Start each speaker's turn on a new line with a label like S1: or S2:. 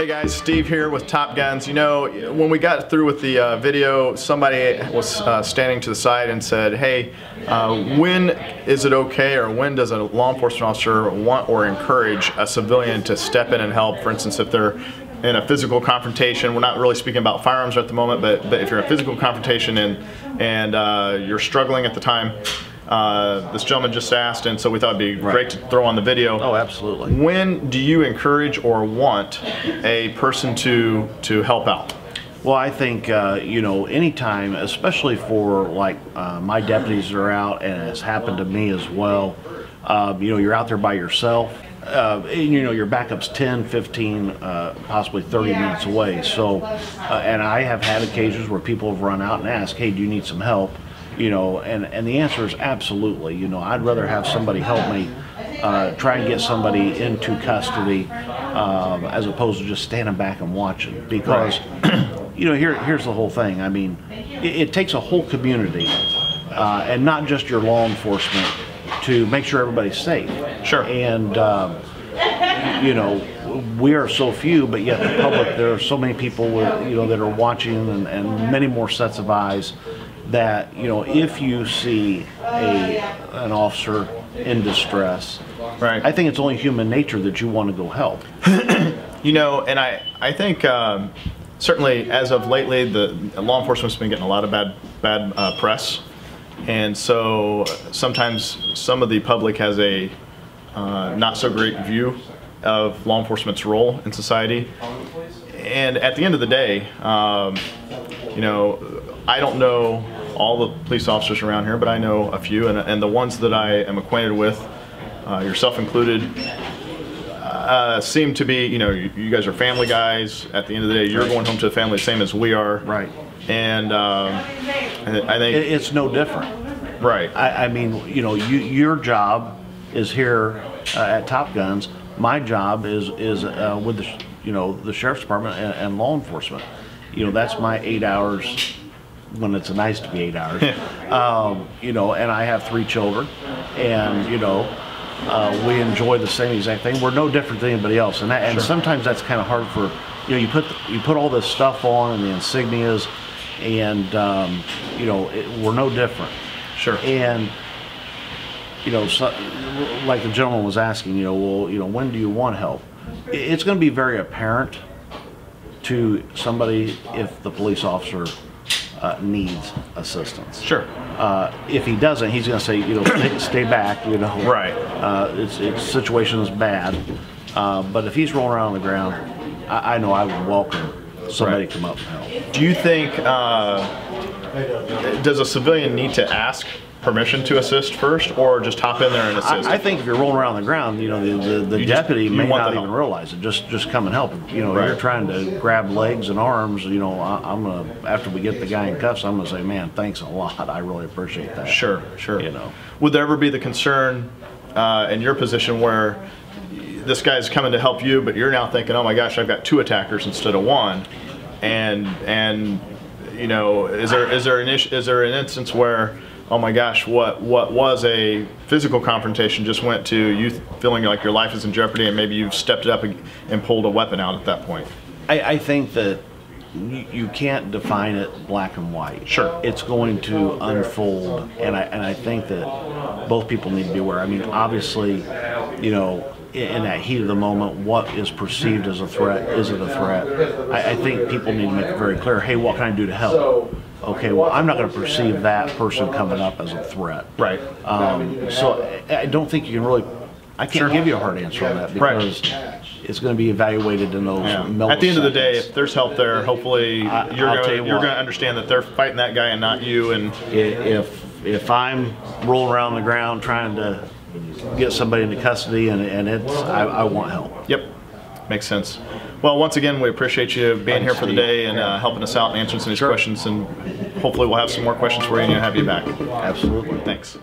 S1: Hey guys, Steve here with Top Guns. You know, when we got through with the video, somebody was standing to the side and said, hey, when is it okay, or when does a law enforcement officer want or encourage a civilian to step in and help? For instance, if they're in a physical confrontation, we're not really speaking about firearms at the moment, but if you're in a physical confrontation and you're struggling at the time, this gentleman just asked, and so we thought it'd be great to throw on the video.
S2: Oh, absolutely.
S1: When do you encourage or want a person to help out?
S2: Well, I think, you know, anytime, especially for like my deputies are out, and it's happened to me as well, you know, you're out there by yourself, and, you know, your backup's 10, 15, possibly 30 minutes away. So, and I have had occasions where people have run out and asked, hey, do you need some help? You know, and the answer is absolutely. You know, I'd rather have somebody help me try and get somebody into custody as opposed to just standing back and watching. Because, you know, here's the whole thing. I mean, it takes a whole community and not just your law enforcement to make sure everybody's safe.
S1: Sure.
S2: And, you know, we are so few, but yet the public, there are so many people, you know, that are watching, and many more sets of eyes. That, you know, if you see an officer in distress,
S1: right,
S2: I think it's only human nature that you want to go help.
S1: You know, and I think certainly as of lately, the law enforcement's been getting a lot of bad press, and so sometimes some of the public has a not so great view of law enforcement's role in society. And at the end of the day, you know, I don't know all the police officers around here, but I know a few, and the ones that I am acquainted with, yourself included, seem to be, you know, you guys are family guys. At the end of the day, you're going home to a family the same as we are.
S2: Right.
S1: And I think
S2: it's no different.
S1: Right.
S2: I mean, you know, your job is here at Top Guns. My job is with the, you know, the sheriff's department and law enforcement. You know, that's my 8 hours. When it's nice to be 8 hours, you know, and I have 3 children, and you know, we enjoy the same exact thing. We're no different than anybody else, and sometimes that's kind of hard for, you know, you put all this stuff on and the insignias, and you know, we're no different.
S1: Sure.
S2: And you know, so, like the gentleman was asking, you know, well, you know, when do you want help? It's going to be very apparent to somebody if the police officer needs assistance.
S1: Sure.
S2: If he doesn't, he's going to say, you know, stay back. You know.
S1: Right.
S2: It's situation is bad. But if he's rolling around on the ground, I know I would welcome somebody to come up and help.
S1: Do you think does a civilian need to ask permission to assist first, or just hop in there and assist?
S2: I think if you're rolling around on the ground, you know, the deputy may not even realize it. Just come and help. You know, you're trying to grab legs and arms. You know, I'm gonna, after we get the guy in cuffs, I'm gonna say, man, thanks a lot. I really appreciate that.
S1: Sure, sure.
S2: You know,
S1: would there ever be the concern in your position where this guy's coming to help you, but you're now thinking, oh my gosh, I've got 2 attackers instead of 1, and you know, is there an instance where, oh my gosh, what was a physical confrontation just went to you feeling like your life is in jeopardy, and maybe you've stepped it up and pulled a weapon out at that point?
S2: I think that you can't define it black and white.
S1: Sure.
S2: It's going to unfold, and I think that both people need to be aware. I mean, obviously, you know, in that heat of the moment, what is perceived as a threat? Is it a threat? I think people need to make it very clear, hey, what can I do to help? Okay, well, I'm not going to perceive that person coming up as a threat.
S1: Right.
S2: So I don't think you can really, I can't give you a hard answer on that, because it's going to be evaluated in those milliseconds.
S1: At the end of the day, if there's help there, hopefully you're going to understand that they're fighting that guy and not you. And
S2: if I'm rolling around the ground trying to get somebody into custody, and I want help.
S1: Yep. Makes sense. Well, once again, we appreciate you being here for the day and helping us out and answering some of these questions, and hopefully we'll have some more questions for you and have you back.
S2: Absolutely.
S1: Thanks.